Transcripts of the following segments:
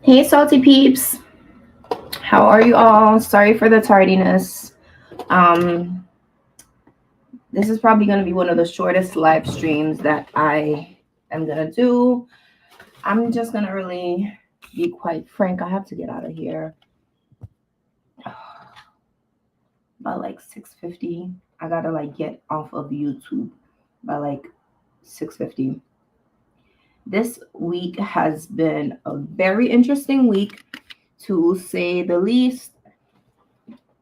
Hey, salty peeps. How are you all? Sorry for the tardiness. Um, this is probably going to be one of the shortest live streams that I am going to do. I'm just going to really be quite frank. I have to get out of here by like 6:50. I got to like get off of YouTube by like 6:50. This week has been a very interesting week, to say the least.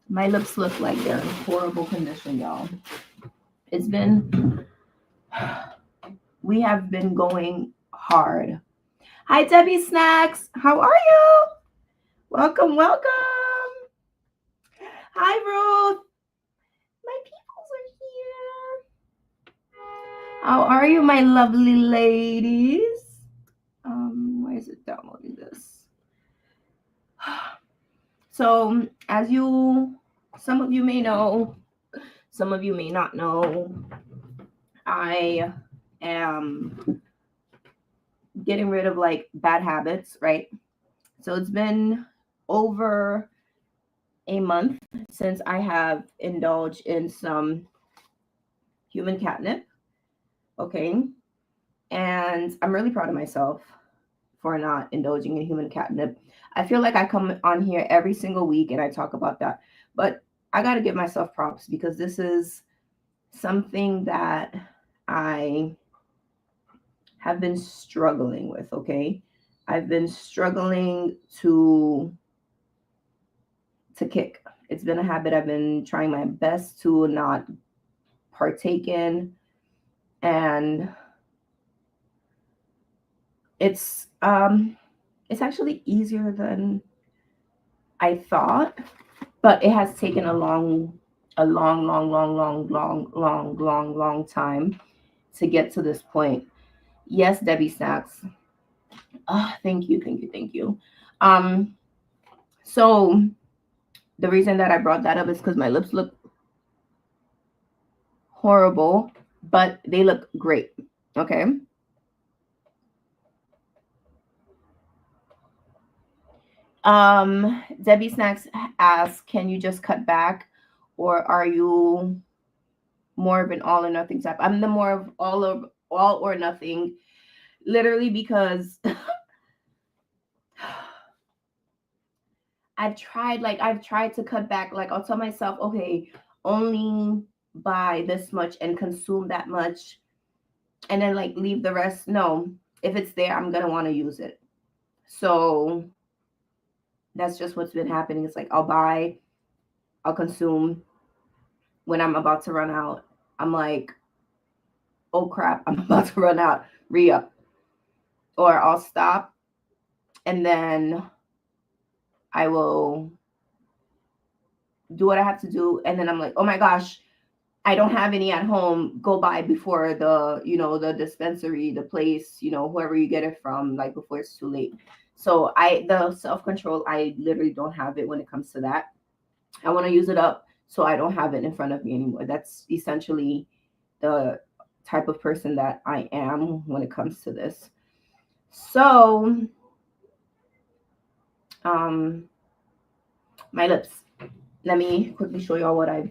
My lips look like they're in horrible condition, y'all. It's been, we have been going hard. Hi, Debbie Snacks. How are you? Welcome, welcome. Hi, Ruth. My peoples are here. How are you, my lovely ladies? Why is it downloading this? So, as some of you may know, some of you may not know, I am getting rid of like bad habits, right? So it's been over a month since I have indulged in some human catnip. Okay. And I'm really proud of myself for not indulging in human catnip. I feel like I come on here every single week and I talk about that. But I got to give myself props because this is something that I have been struggling with, okay? I've been struggling to kick. It's been a habit I've been trying my best to not partake in, and it's actually easier than I thought, but it has taken a long time to get to this point. Yes, Debbie Snacks. Thank you. So the reason that I brought that up is because my lips look horrible, but they look great. Okay. Debbie Snacks asks, can you just cut back, or are you more of an all or nothing type? I'm the more of all or nothing, literally, because I've tried to cut back. Like, I'll tell myself, okay, only buy this much and consume that much, and then like leave the rest. No, if it's there, I'm gonna want to use it. So that's just what's been happening. It's like I'll buy, I'll consume. When I'm about to run out, I'm like, oh crap, I'm about to run out, re-up. Or I'll stop and then I will do what I have to do. And then I'm like, oh my gosh, I don't have any at home. Go buy before the dispensary, the place, whoever you get it from, like before it's too late. So the self-control, I literally don't have it when it comes to that. I want to use it up so I don't have it in front of me anymore. That's essentially the type of person that I am when it comes to this. So, my lips. Let me quickly show y'all what I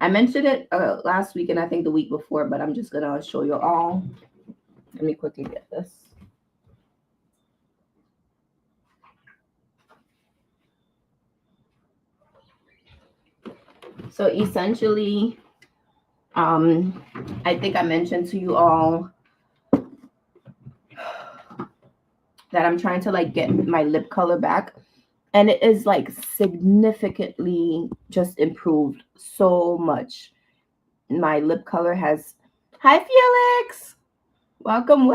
mentioned it last week and I think the week before, but I'm just gonna show you all. Let me quickly get this. So essentially, I think I mentioned to you all that I'm trying to like get my lip color back, and it is like significantly just improved so much. My lip color has, hi Felix, welcome.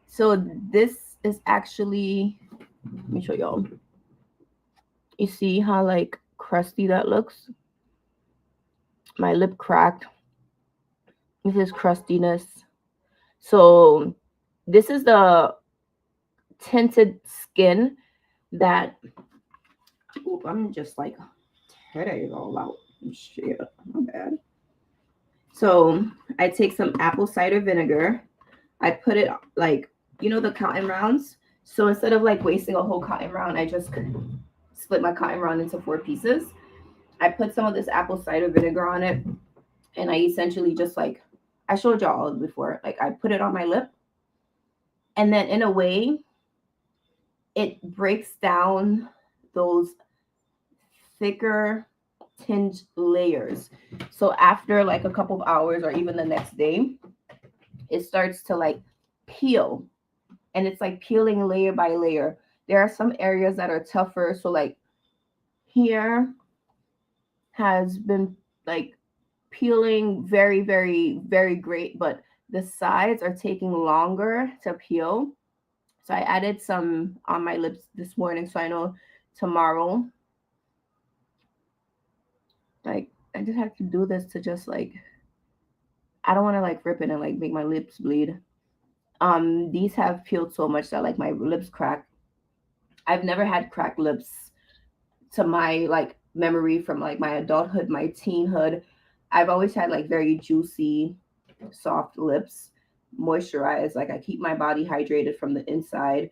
So this is actually, let me show y'all. You see how like crusty that looks? My lip cracked. This is crustiness. So this is the tinted skin that, I'm just like headache all out. Shit, my bad. So I take some apple cider vinegar. I put it like you know, the cotton rounds. So instead of like wasting a whole cotton round, I just split my cotton round into 4 pieces. I put some of this apple cider vinegar on it, and I essentially just like, I showed y'all before, like I put it on my lip, and then in a way, it breaks down those thicker tinged layers. So after like a couple of hours or even the next day, it starts to like peel, and it's like peeling layer by layer. There are some areas that are tougher. So like here has been like peeling very, very, very great, but the sides are taking longer to peel. So I added some on my lips this morning, so I know tomorrow, like I just have to do this to just like, I don't want to like rip it and like make my lips bleed. These have peeled so much that like my lips crack. I've never had cracked lips to my like memory from like my adulthood, my teenhood. I've always had like very juicy, soft lips, moisturized. Like I keep my body hydrated from the inside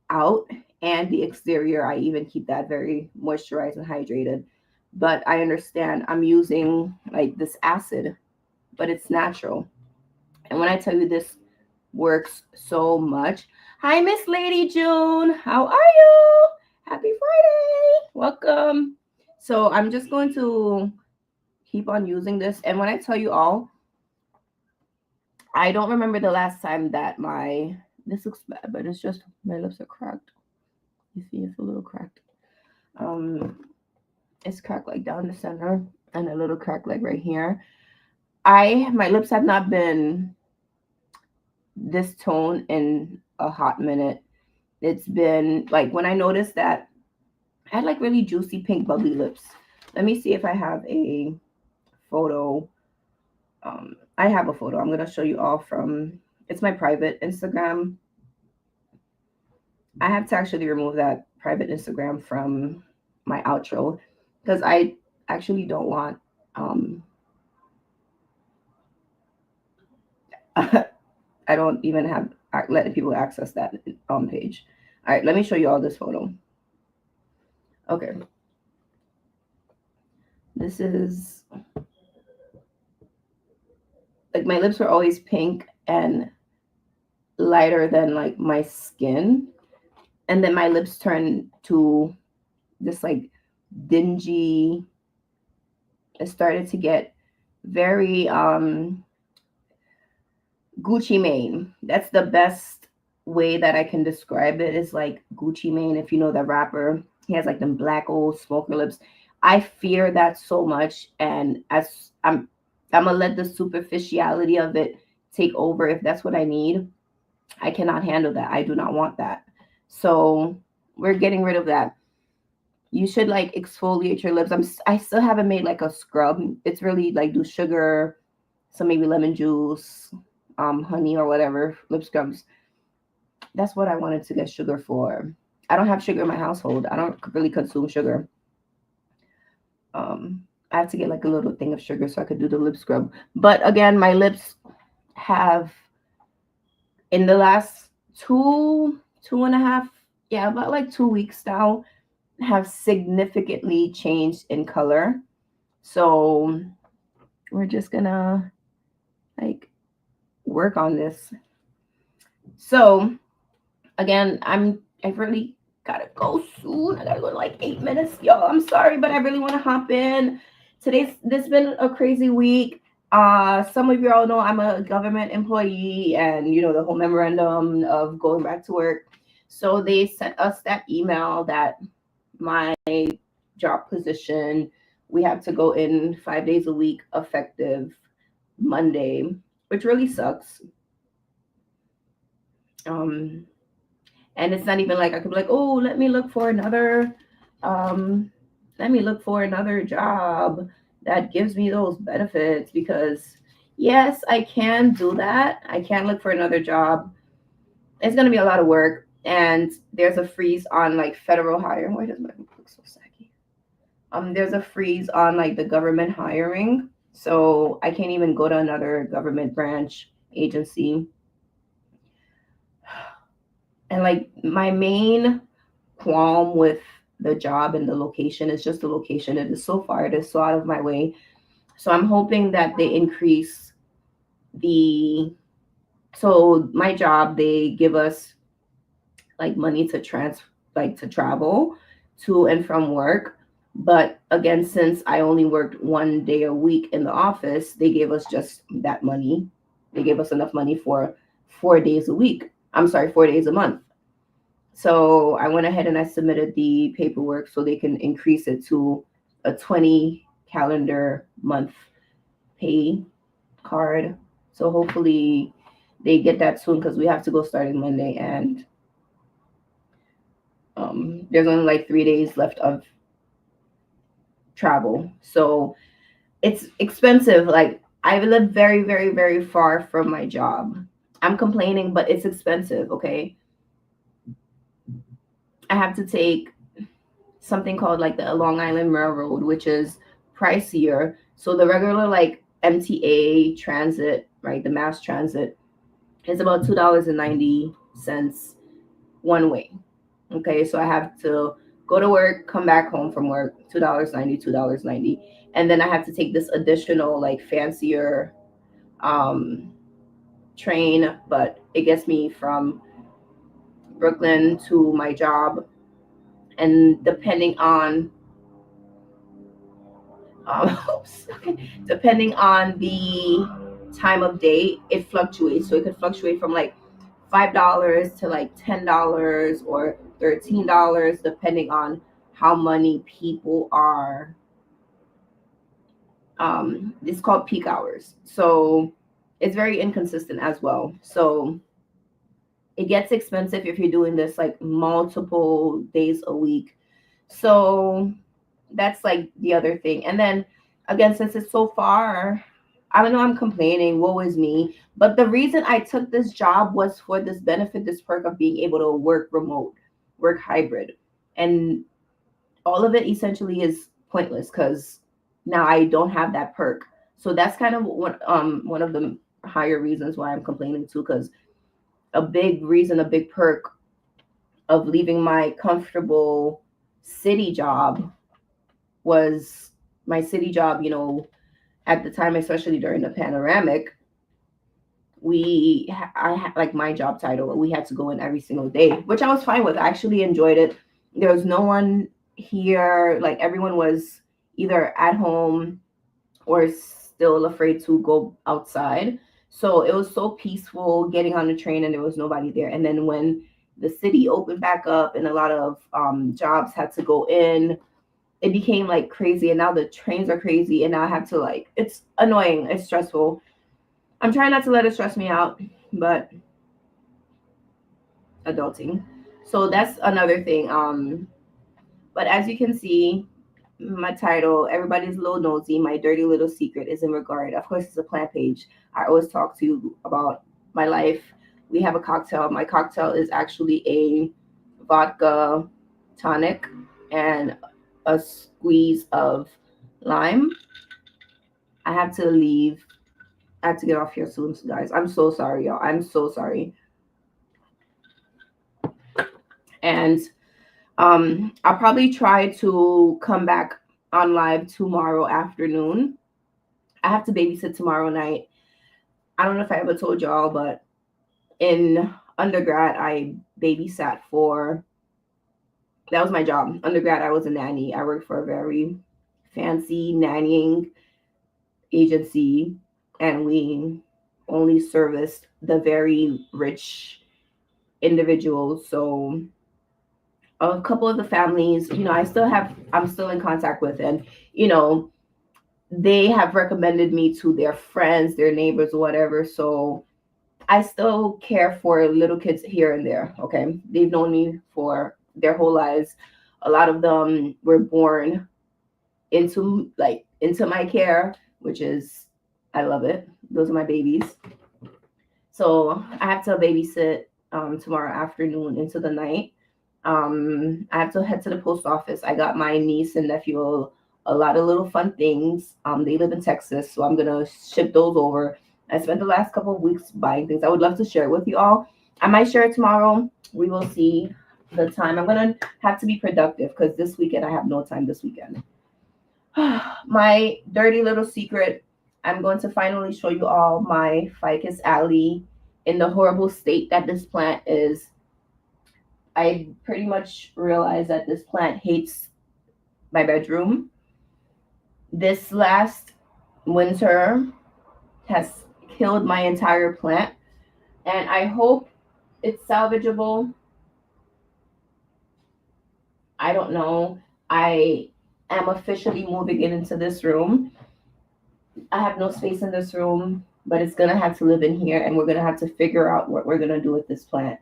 out, and the exterior. I even keep that very moisturized and hydrated. But I understand I'm using like this acid, but it's natural. And when I tell you this works so much. Hi, Miss Lady June. How are you? Happy Friday. Welcome. So I'm just going to keep on using this. And when I tell you all, I don't remember the last time that my, this looks bad, but it's just my lips are cracked. You see, it's a little cracked. Um, it's cracked like down the center and a little crack like right here. My lips have not been this tone in a hot minute. It's been like when I noticed that I had like really juicy pink bubbly lips. Let me see if I have a photo. I have a photo. I'm gonna show you all from, it's my private Instagram. I have to actually remove that private Instagram from my outro because I actually don't want I don't even have letting people access that page. All right, let me show you all this photo. Okay, this is like my lips were always pink and lighter than like my skin, and then my lips turned to this like dingy. It started to get very Gucci Mane. That's the best way that I can describe it. Is like Gucci Mane. If you know the rapper, he has like them black old smoker lips. I fear that so much, and as I'm gonna let the superficiality of it take over. If that's what I need, I cannot handle that. I do not want that. So we're getting rid of that. You should like exfoliate your lips. I still haven't made like a scrub. It's really like do sugar, some maybe lemon juice, honey or whatever lip scrubs. That's what I wanted to get sugar for. I don't have sugar in my household. I don't really consume sugar. I have to get like a little thing of sugar so I could do the lip scrub. But again, my lips have in the last two and a half, yeah, about like 2 weeks now, have significantly changed in color. So we're just gonna like work on this. So again, I really gotta go soon. I gotta go in like 8 minutes, y'all. I'm sorry, but I really want to hop in. This been a crazy week. Some of you all know I'm a government employee, and you know the whole memorandum of going back to work. So they sent us that email that my job position, we have to go in 5 days a week effective Monday, which really sucks. Um, and it's not even like I could be like, oh, um, let me look for another job that gives me those benefits, because yes, I can do that. I can look for another job. It's gonna be a lot of work, and there's a freeze on like federal hiring. Why does my book look so saggy? There's a freeze on like the government hiring, so I can't even go to another government branch agency. And like my main qualm with the job and the location is just the location. It is so far, it is so out of my way. So I'm hoping that they increase the so my job, they give us like money to like to travel to and from work. But again, since I only worked 1 day a week in the office, they gave us just that money. They gave us enough money for 4 days a week. I'm sorry, 4 days a month. So I went ahead and I submitted the paperwork so they can increase it to a 20 calendar month pay card. So hopefully they get that soon because we have to go starting Monday, and there's only like 3 days left of travel. So it's expensive. Like I live very, very, very far from my job. I'm complaining, but it's expensive. Okay. I have to take something called like the Long Island Railroad, which is pricier. So the regular like MTA transit, right? The mass transit is about $2.90 one way. Okay, so I have to go to work, come back home from work, $2.90, and then I have to take this additional like fancier um, train, but it gets me from Brooklyn to my job, and depending on oops, depending on the time of day, it fluctuates. So it could fluctuate from like $5 to like $10 or $13, depending on how many people are. It's called peak hours, so it's very inconsistent as well. So it gets expensive if you're doing this like multiple days a week. So that's like the other thing. And then again, since it's so far, I don't know, I'm complaining, woe is me. But the reason I took this job was for this benefit, this perk of being able to work remote, work hybrid. And all of it essentially is pointless because now I don't have that perk. So that's kind of one of the higher reasons why I'm complaining too, because a big reason, a big perk of leaving my comfortable city job was my city job, at the time, especially during the panoramic, I had like my job title, we had to go in every single day, which I was fine with. I actually enjoyed it. There was no one here, like everyone was either at home or still afraid to go outside. So it was so peaceful getting on the train and there was nobody there. And then when the city opened back up and a lot of jobs had to go in, it became like crazy, and now the trains are crazy, and now I have to like, it's annoying, it's stressful. I'm trying not to let it stress me out, but adulting. So that's another thing. But as you can see, my title, everybody's a little nosy, my dirty little secret is in regard, of course, it's a plant page. I always talk to you about my life. We have a cocktail. My cocktail is actually a vodka tonic and a squeeze of lime. I have to leave. I have to get off here soon, guys. I'm so sorry, y'all. I'm so sorry. And I'll probably try to come back on live tomorrow afternoon. I have to babysit tomorrow night. I don't know if I ever told y'all, but in undergrad, I babysat for, that was my job. Undergrad, I was a nanny. I worked for a very fancy nannying agency, and we only serviced the very rich individuals. So a couple of the families, I'm still in contact with, and they have recommended me to their friends, their neighbors, whatever. So I still care for little kids here and there. Okay, they've known me for their whole lives. A lot of them were born into my care, which is, I love it. Those are my babies. So I have to babysit tomorrow afternoon into the night. I have to head to the post office. I got my niece and nephew a lot of little fun things. They live in Texas, so I'm gonna ship those over. I spent the last couple of weeks buying things. I would love to share it with you all, I might share it tomorrow. We will see the time. I'm gonna have to be productive because this weekend I have no time this weekend. My dirty little secret. I'm going to finally show you all my ficus alley in the horrible state that this plant is. I pretty much realized that this plant hates my bedroom. This last winter has killed my entire plant, and I hope it's salvageable. I don't know. I am officially moving it into this room. I have no space in this room, but it's gonna have to live in here, and we're gonna have to figure out what we're gonna do with this plant.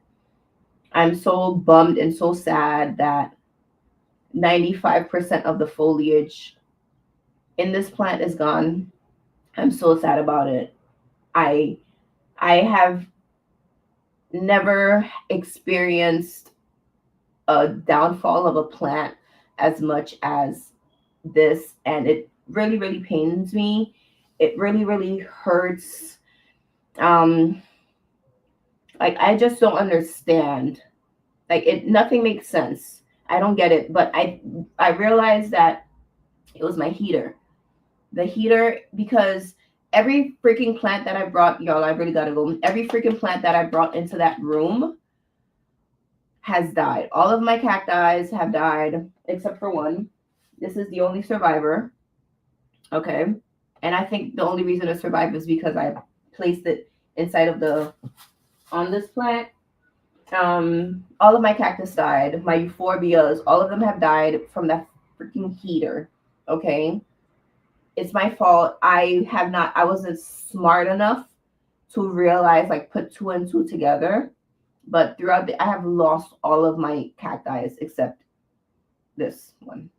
I'm so bummed and so sad that 95% of the foliage in this plant is gone. I'm so sad about it. I I have never experienced a downfall of a plant as much as this, and it really really pains me. It really really hurts. um like I just don't understand. Like it nothing makes sense. I don't get it, but I realized that it was my heater. The heater, because every freaking plant that I brought, y'all, I really gotta go. Every freaking plant that I brought into that room has died. All of my cacti have died except for one. This is the only survivor. Okay. And I think the only reason it survived is because I placed it inside of the on this plant. All of my cactus died. My euphorbias, all of them have died from that freaking heater. Okay. It's my fault. I wasn't smart enough to realize, like, put two and two together. But throughout I have lost all of my cacti except this one.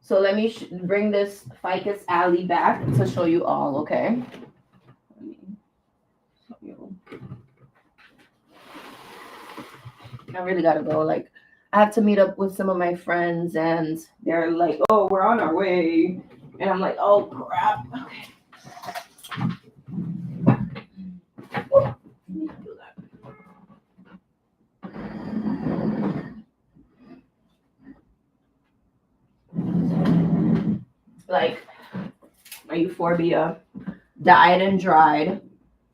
So let me bring this ficus alley back to show you all, okay? Let me show you. I really gotta go. Like, I have to meet up with some of my friends, and they're like, "Oh, we're on our way," and I'm like, "Oh crap!" Okay. Oh, do that. Like, my euphorbia died and dried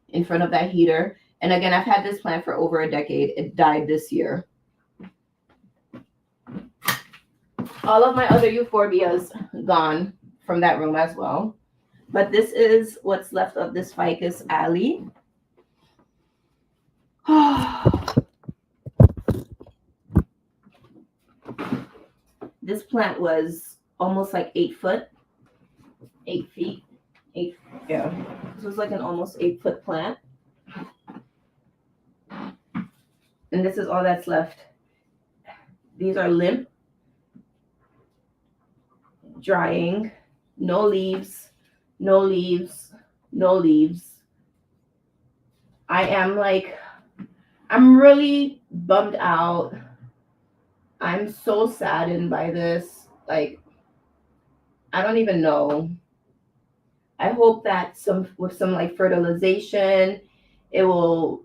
in front of that heater. And again, I've had this plant for over a decade. It died this year. All of my other euphorbias gone from that room as well. But this is what's left of this ficus alley. This plant was almost like 8 foot, 8 feet, 8, yeah. This was like an almost 8-foot plant. And this is all that's left. These are limp, drying, no leaves, no leaves, no leaves. I'm really bummed out. I'm so saddened by this. Like, I don't even know. I hope that with some like fertilization, it will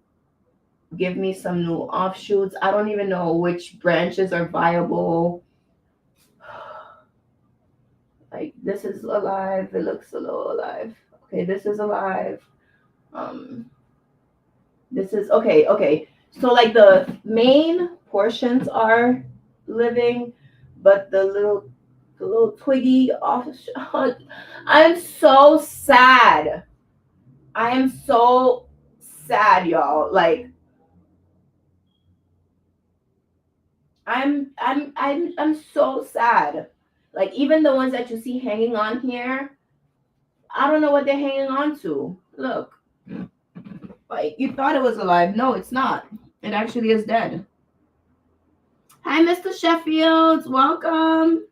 give me some new offshoots. I don't even know which branches are viable. Like, this is alive. It looks a little alive. Okay, this is alive. This is okay. So like the main portions are living, but the little twiggy off. I'm so sad. I am so sad, y'all. Like, I'm so sad. Like, even the ones that you see hanging on here, I don't know what they're hanging on to. Look. Like, you thought it was alive. No, it's not. It actually is dead. Hi, Mr. Sheffield. Welcome.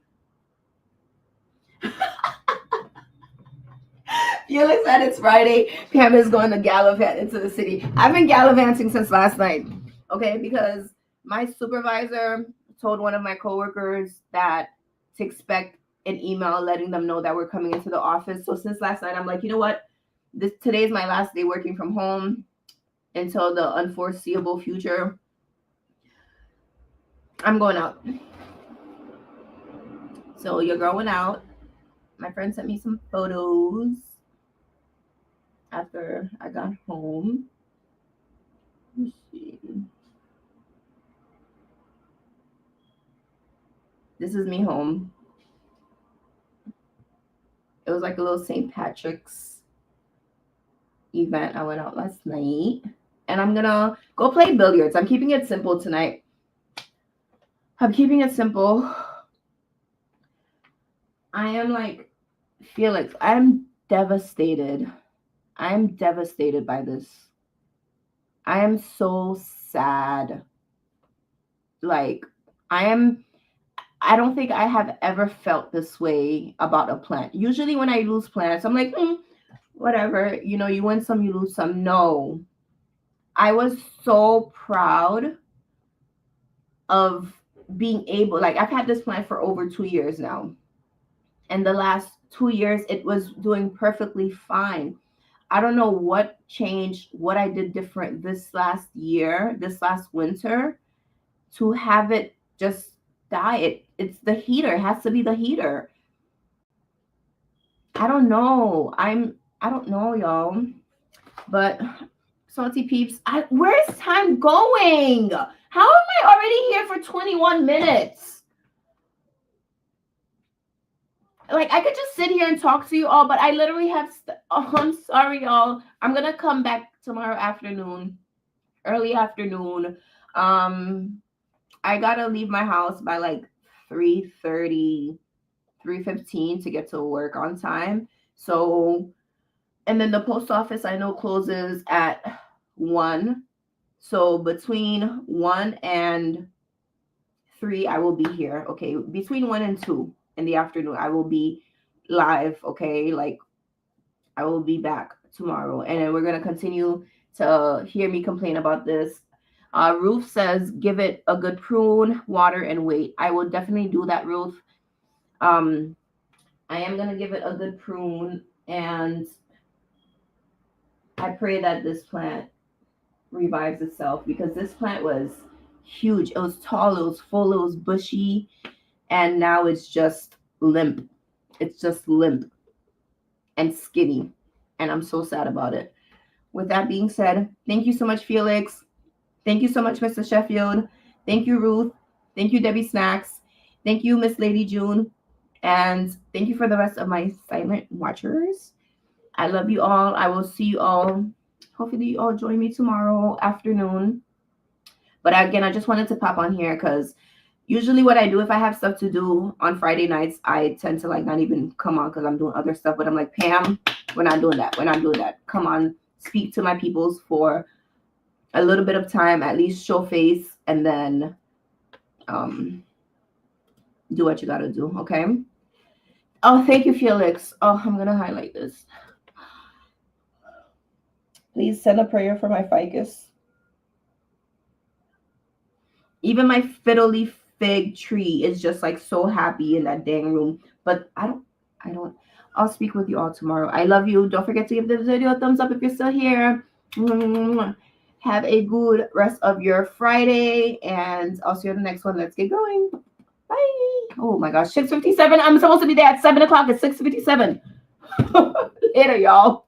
Felix said it's Friday. Pam is going to gallivant into the city. I've been gallivanting since last night, okay? Because my supervisor told one of my coworkers that to expect an email letting them know that we're coming into the office. So since last night, I'm like, you know what? Today's my last day working from home. until the unforeseeable future, I'm going out. So you're going out. My friend sent me some photos after I got home. Let's see. This is me home. It was like a little St. Patrick's event. I went out last night. And I'm gonna go play billiards. I'm keeping it simple tonight. I'm keeping it simple. I am like, Felix, I'm devastated. I'm devastated by this. I am so sad. Like, I don't think I have ever felt this way about a plant. Usually when I lose plants, I'm like, whatever. You know, you win some, you lose some. No. I was so proud of being able, like, I've had this plant for over 2 years now. And the last 2 years, it was doing perfectly fine. I don't know what changed, what I did different this last year, this last winter, to have it just die. It's the heater. It has to be the heater. I don't know. I don't know, y'all. But salty peeps, where's time going? How am I already here for 21 minutes? Like, I could just sit here and talk to you all, but I literally have I'm sorry, y'all. I'm gonna come back tomorrow afternoon, early afternoon. I gotta leave my house by like 3:30, 3:15 to get to work on time. So, and then the post office I know closes at 1. So between 1 and 3, I will be here. Okay, between 1 and 2 in the afternoon, I will be live. Okay, like, I will be back tomorrow, and then we're gonna continue to hear me complain about this. Ruth says, give it a good prune, water, and wait. I will definitely do that, Ruth. I am gonna give it a good prune, and I pray that this plant revives itself, because this plant was huge. It was tall, it was full, it was bushy, and now it's just limp. It's just limp and skinny, and I'm so sad about it. With that being said, thank you so much, Felix. Thank you so much, Mr. Sheffield. Thank you, Ruth. Thank you, Debbie Snacks. Thank you, Miss Lady June. And thank you for the rest of my silent watchers. I love you all. I will see you all. Hopefully you all join me tomorrow afternoon. But again, I just wanted to pop on here because usually what I do, if I have stuff to do on Friday nights, I tend to like not even come on because I'm doing other stuff. But I'm like, Pam, we're not doing that. We're not doing that. Come on, speak to my peoples for a little bit of time, at least show face, and then do what you gotta do, okay? Oh, thank you, Felix. Oh, I'm gonna highlight this. Please send a prayer for my ficus. Even my fiddly fig tree is just like so happy in that dang room. But I don't. I'll speak with you all tomorrow. I love you. Don't forget to give this video a thumbs up if you're still here. Have a good rest of your Friday, and I'll see you on the next one. Let's get going. Bye. Oh my gosh, 6:57. I'm supposed to be there at 7 o'clock. It's 6:57. Later, y'all.